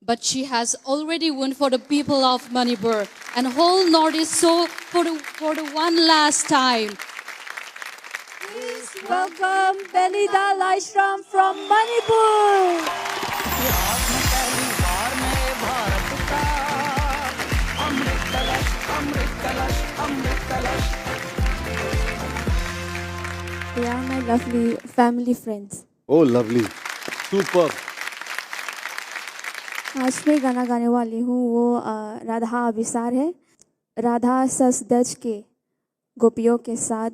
but she has already won for the people of Manipur and whole Northeast so for the one last time. Please welcome Benida Laishram from Manipur. They are my lovely family friends. Oh, lovely. Super. आज मैं गाना गाने वाली हूँ वो राधा अभिसार है। राधा सस दज के गोपियों के साथ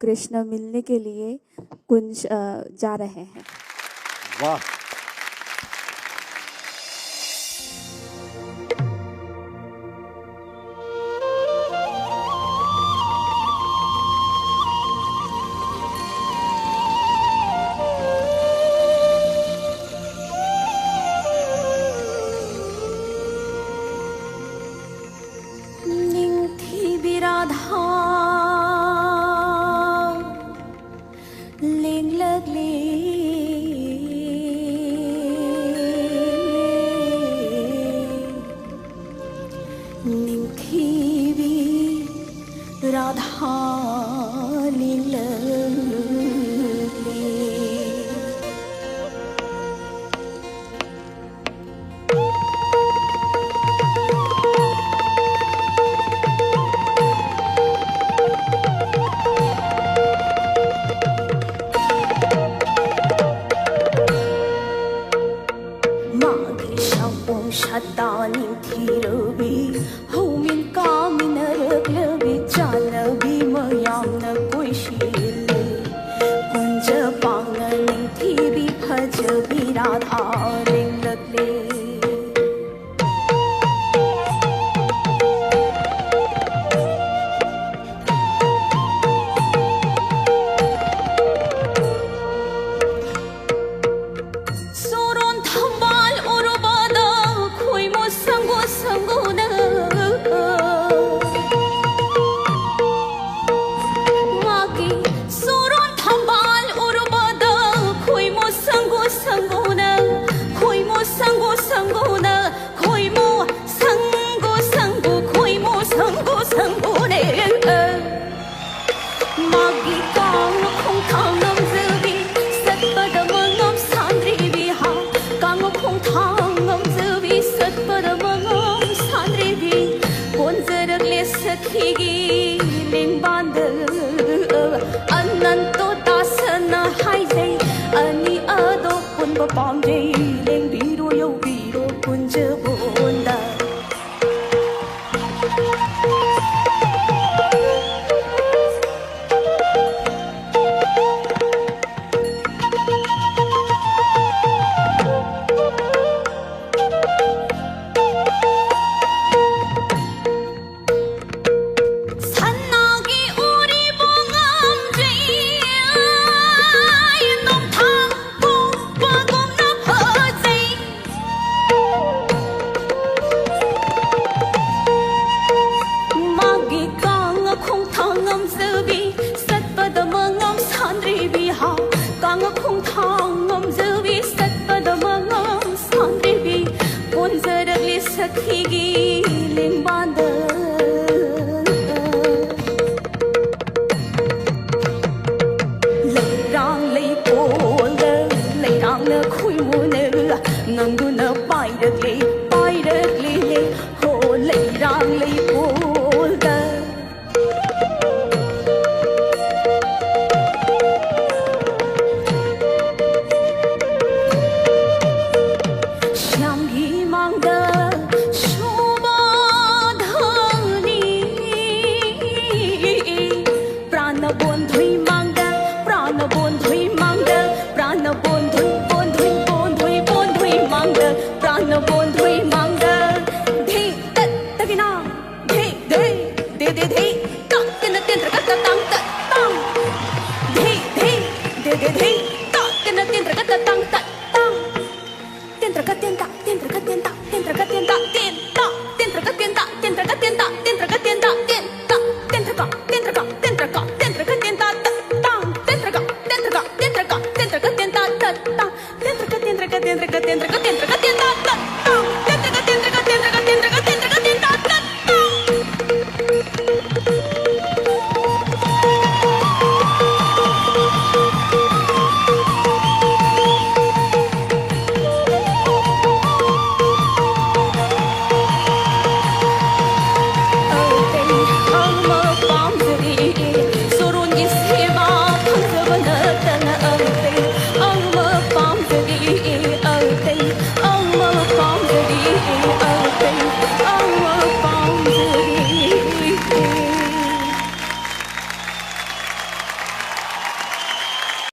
कृष्ण मिलने के लिए कुंज जा रहे हैं। वाह। Prana bondhu